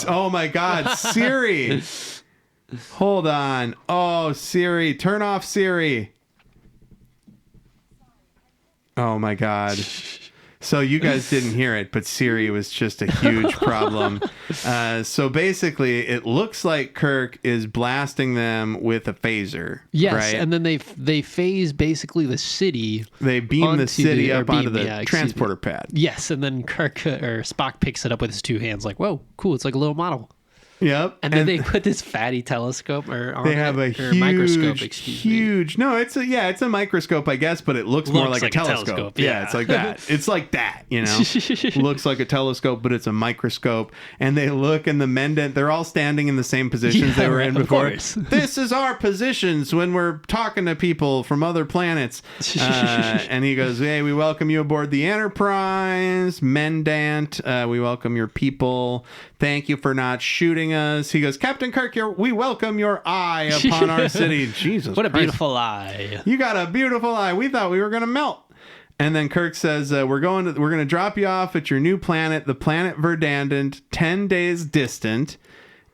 Oh my God, Siri. Hold on. Oh, Siri, turn off Siri. Oh my God. So you guys didn't hear it, but Siri was just a huge problem. So basically, it looks like Kirk is blasting them with a phaser. Yes, right? And then they phase basically the city. They beam the city up onto the transporter pad. Yes, and then Kirk or Spock picks it up with his two hands, like, whoa, cool, it's like a little model. Yep. And then they put this fatty telescope they have a microscope, huge. No, it's a microscope, I guess, but it looks more like a telescope. Yeah, it's like that. It's like that, you know. Looks like a telescope, but it's a microscope. And they look, and the Mendant, they're all standing in the same positions they were in before. This is our positions when we're talking to people from other planets. And he goes, hey, we welcome you aboard the Enterprise, Mendant. We welcome your people. Thank you for not shooting us. He goes, Captain Kirk, we welcome your eye upon our city. Jesus What a Christ. beautiful eye. You got a beautiful eye. We thought we were going to melt. And then Kirk says, we're going to drop you off at your new planet, the planet Verdandant, 10 days distant.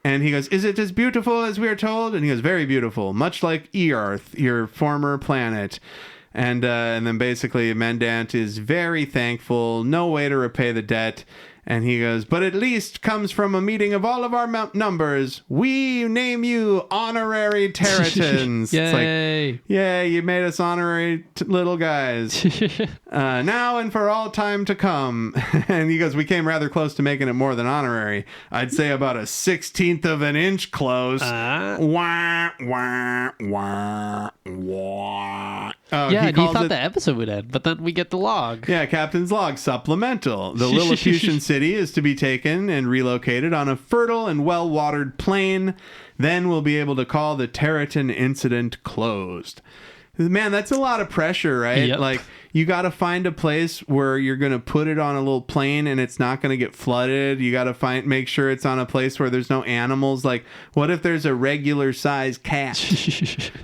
And he goes, is it as beautiful as we are told? And he goes, very beautiful, much like Earth, your former planet. And then basically Mendant is very thankful. No way to repay the debt. And he goes, but at least comes from a meeting of all of our numbers. We name you honorary Terratins. Yay. It's like, yay, you made us honorary little guys. Now and for all time to come. And he goes, we came rather close to making it more than honorary. I'd say about a 16th of an inch close. Wah, wah, wah, wah. Oh, yeah, he and you calls thought it, the episode would end, but then we get the log. yeah, Captain's Log Supplemental. The Lilliputian city is to be taken and relocated on a fertile and well-watered plain. Then we'll be able to call the Terratin Incident closed. Man, that's a lot of pressure, right? Yep. Like, you got to find a place where you're going to put it on a little plain and it's not going to get flooded. You got to make sure it's on a place where there's no animals. Like, what if there's a regular sized cat?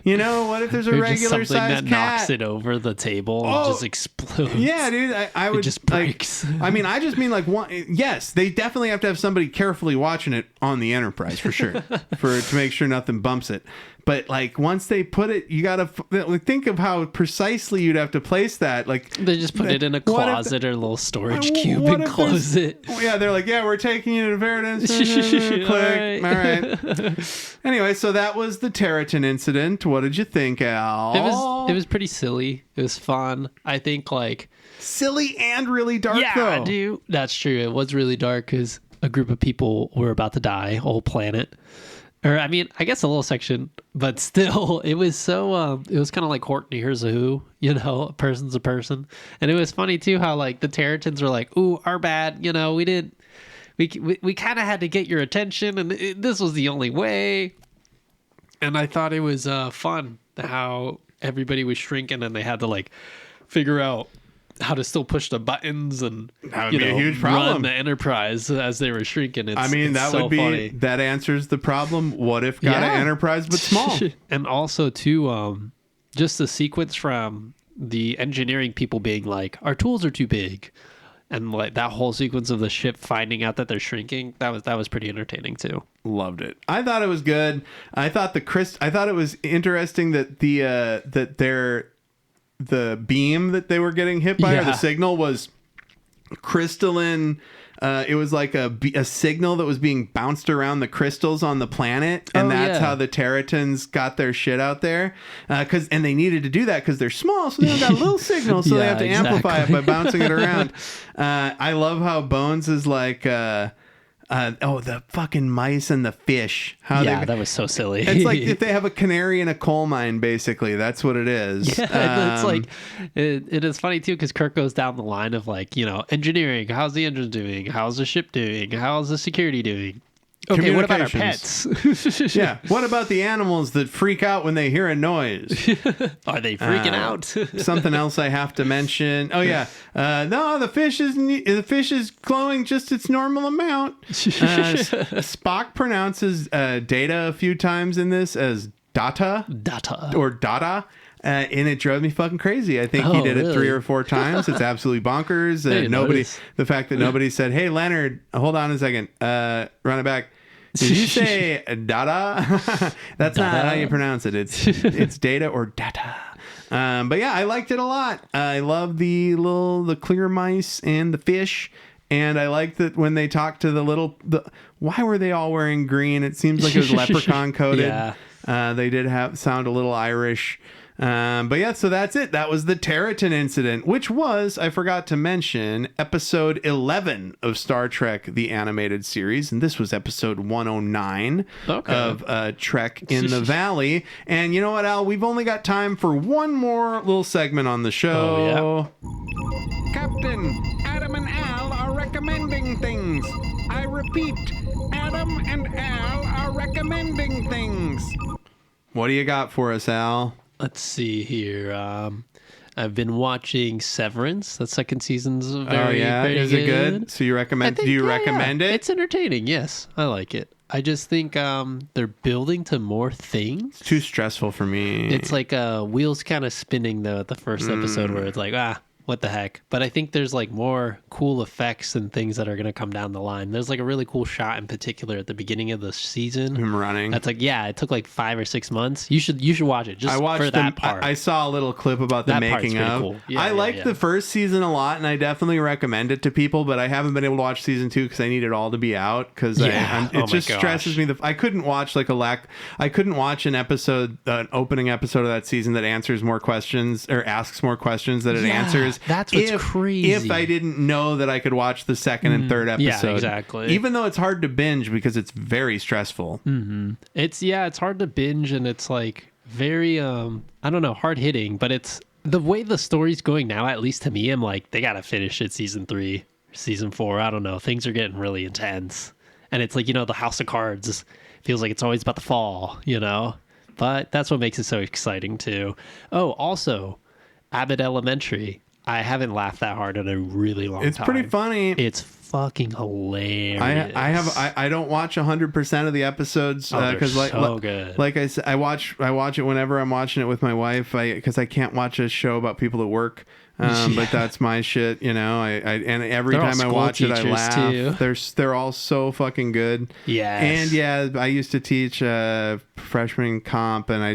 You know, what if there's a regular sized cat? Something that knocks it over the table and just explodes. Yeah, dude, I would it just breaks. Like, I mean, I just mean like one. Yes, they definitely have to have somebody carefully watching it on the Enterprise for sure, to make sure nothing bumps it. But like once they put it, you gotta think of how precisely you'd have to place that. Like they just put it in a closet or a little storage cube and close it. Yeah, they're like, yeah, we're taking you to Veritas. Click. All right. Anyway, so that was the Terratin Incident. What did you think, Al? It was pretty silly. It was fun. I think like silly and really dark. Yeah, though. dude, that's true. It was really dark because a group of people were about to die, a whole planet. Or, I mean, I guess a little section, but still, it was so, it was kind of like Hirt and Here's a Who, you know, a person's a person. And it was funny, too, how, like, the Terratins were like, ooh, our bad, you know, we kind of had to get your attention, and this was the only way. And I thought it was fun how everybody was shrinking, and they had to, like, figure out how to still push the buttons and that would be a huge problem. Run the Enterprise as they were shrinking. That so would be funny. That answers the problem. What if got an Enterprise but small? And also too, just the sequence from the engineering people being like, our tools are too big, and like that whole sequence of the ship finding out that they're shrinking. That was pretty entertaining too. Loved it. I thought it was good. I thought it was interesting that the beam that they were getting hit by, or the signal, was crystalline. It was like a signal that was being bounced around the crystals on the planet, and that's how the Terratins got their shit out there. And they needed to do that because they're small, so they don't got a little signal, so they have to amplify it by bouncing it around. I love how Bones is like... the fucking mice and the fish. That was so silly. It's like if they have a canary in a coal mine, basically. That's what it is. Yeah, it's like, it is funny too, because Kirk goes down the line of like, you know, engineering. How's the engine doing? How's the ship doing? How's the security doing? Okay, what about our pets? Yeah. What about the animals that freak out when they hear a noise? Are they freaking out? Something else I have to mention. Oh yeah. No, the fish is glowing just its normal amount. Spock pronounces data a few times in this as data or data. And it drove me fucking crazy. I think he did it 3 or 4 times. It's absolutely bonkers. The fact that nobody said, "Hey, Leonard, hold on a second, run it back. Did you say data?" That's not how you pronounce it. It's data or data. But yeah, I liked it a lot. I love the clear mice and the fish. And I like that when they talk to why were they all wearing green? It seems like it was leprechaun coated. Yeah. They did sound a little Irish. But yeah, so that's it. That was the Terratin Incident, which was, I forgot to mention, episode 11 of Star Trek, the animated series. And this was episode 109 of Trek in the Valley. And you know what, Al? We've only got time for one more little segment on the show. Captain, Adam and Al are recommending things. I repeat, Adam and Al are recommending things. What do you got for us, Al? Let's see here. I've been watching Severance. The second season's very is it good? So you recommend? Do you recommend it? It's entertaining. Yes, I like it. I just think they're building to more things. It's too stressful for me. It's like wheels kind of spinning though at the first episode, where it's like what the heck? But I think there's like more cool effects and things that are going to come down the line. There's like a really cool shot in particular at the beginning of the season. Him running. That's like, it took like 5 or 6 months. You should watch it just for that part. I saw a little clip about the making of. Cool. Yeah, I liked the first season a lot, and I definitely recommend it to people, but I haven't been able to watch season 2 because I need it all to be out, because it just stresses me. I couldn't watch an episode, an opening episode of that season that answers more questions or asks more questions than it answers. That's what's crazy. If I didn't know that I could watch the second and third episode. Yeah, exactly. Even though it's hard to binge because it's very stressful. Mm-hmm. It's hard to binge, and it's like very hard hitting, but the way the story's going now, at least to me, I'm like, they gotta finish it season 3, season 4. I don't know. Things are getting really intense, and it's like, the House of Cards feels like it's always about to fall, But that's what makes it so exciting too. Oh, also, Abbott Elementary. I haven't laughed that hard in a really long time. It's pretty funny. It's fucking hilarious. I don't watch 100% of the episodes because good. Like I said, I watch it whenever I'm watching it with my wife because I can't watch a show about people at work. But that's my shit, and every time I watch it, I laugh. Too. They're all so fucking good. Yeah. And yeah, I used to teach freshman comp, and I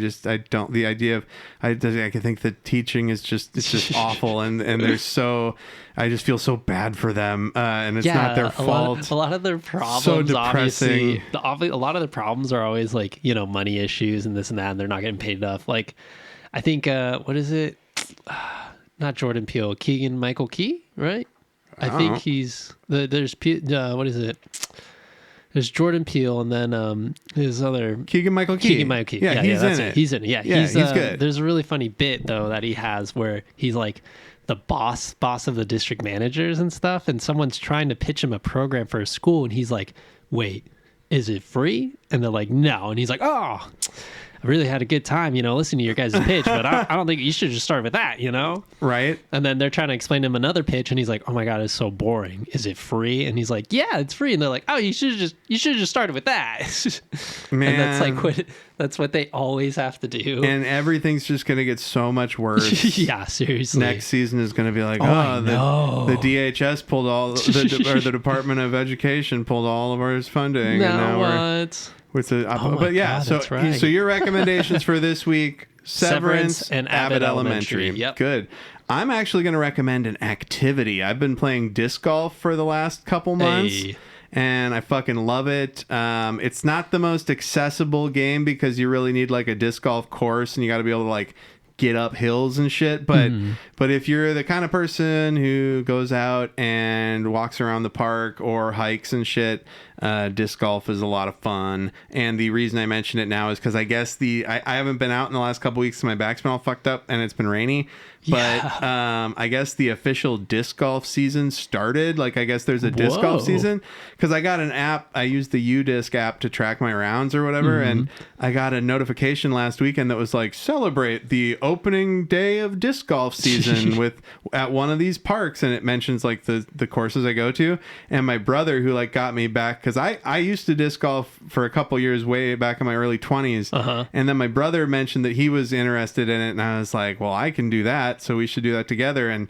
don't. The idea of I think the teaching is just awful, and they're so. I just feel so bad for them, and it's not their fault. A lot of their problems, so depressing. Obviously, a lot of the problems are always like money issues and this and that, and they're not getting paid enough. Like, I think what is it? Not Jordan Peele, Keegan Michael Key, right? I think he's there's what is it? There's Jordan Peele, and then his other Keegan Michael Key. Yeah, he's in it. He's in it. Yeah, he's good. There's a really funny bit though that he has where he's like the boss of the district managers and stuff, and someone's trying to pitch him a program for a school, and he's like, "Wait, is it free?" And they're like, "No," and he's like, "Oh, I really had a good time, listening to your guys' pitch, but I don't think you should just start with that, Right. And then they're trying to explain to him another pitch, and he's like, "Oh my God, it's so boring. Is it free?" And he's like, "Yeah, it's free." And they're like, "Oh, you should have just started with that." Man. And that's what they always have to do. And everything's just going to get so much worse. Yeah, seriously. Next season is going to be like, the DHS pulled all, or the Department of Education pulled all of our funding. Now and now what? But yeah, God, so your recommendations for this week: Severance and Abbott Elementary. Yep. Good. I'm actually going to recommend an activity. I've been playing disc golf for the last couple months. Hey. And I fucking love it. It's not the most accessible game because you really need like a disc golf course and you got to be able to like get up hills and shit. But if you're the kind of person who goes out and walks around the park or hikes and shit, disc golf is a lot of fun. And the reason I mention it now is because I guess I haven't been out in the last couple weeks. My back's been all fucked up and it's been rainy. But I guess the official disc golf season started. Like, I guess there's a disc golf season because I got an app. I used the UDisc app to track my rounds or whatever. And I got a notification last weekend that was like, celebrate the opening day of disc golf season at one of these parks. And it mentions like the courses I go to. And my brother who like got me back, because I used to disc golf for a couple years way back in my early 20s. And then my brother mentioned that he was interested in it. And I was like, well, I can do that. So we should do that together. And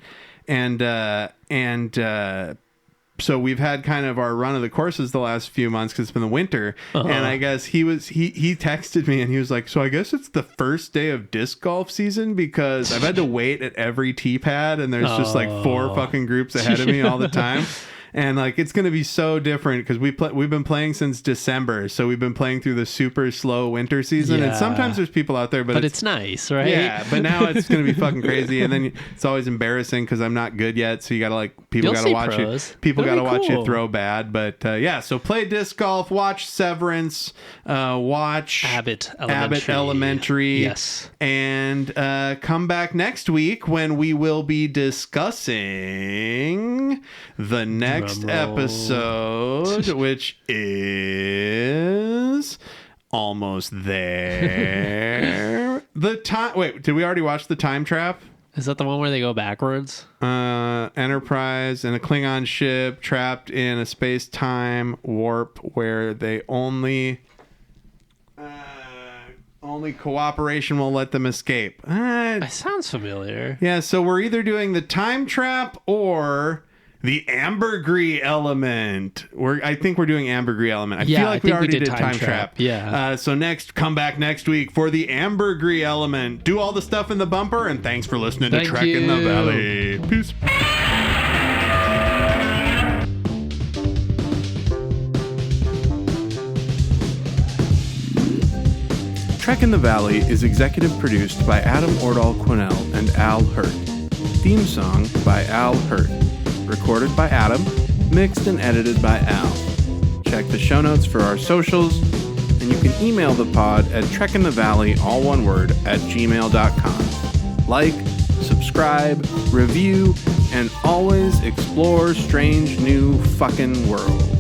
so we've had kind of our run of the courses the last few months because it's been the winter. And I guess he texted me and he was like, so I guess it's the first day of disc golf season because I've had to wait at every tee pad and there's just like 4 fucking groups ahead of me all the time. And like it's going to be so different because we've been playing since December, so we've been playing through the super slow winter season. And sometimes there's people out there, but it's nice, right? Yeah, but now it's going to be fucking crazy, and then it's always embarrassing because I'm not good yet. So you got to like people got to watch you. People got to watch you throw bad. But yeah, so play disc golf, watch Severance, watch Abbott Elementary. Yes, and come back next week when we will be discussing the next episode, which is almost there. Wait, did we already watch The Time Trap? Is that the one where they go backwards? Enterprise and a Klingon ship trapped in a space-time warp where they only cooperation will let them escape. That sounds familiar. Yeah, so we're either doing The Time Trap or the ambergris element. I think we're doing ambergris element. I feel like we already did time trap. Yeah. So come back next week for the ambergris element. Do all the stuff in the bumper, and thanks for listening to Trek in the Valley. Peace. Trek in the Valley is executive produced by Adam Ordall Quinnell and Al Hirt. Theme song by Al Hirt. Recorded by Adam, mixed and edited by Al. Check the show notes for our socials, and you can email the pod at trekinthevalley, all one word, @gmail.com. Like, subscribe, subscribe, review, and always explore strange new fucking worlds.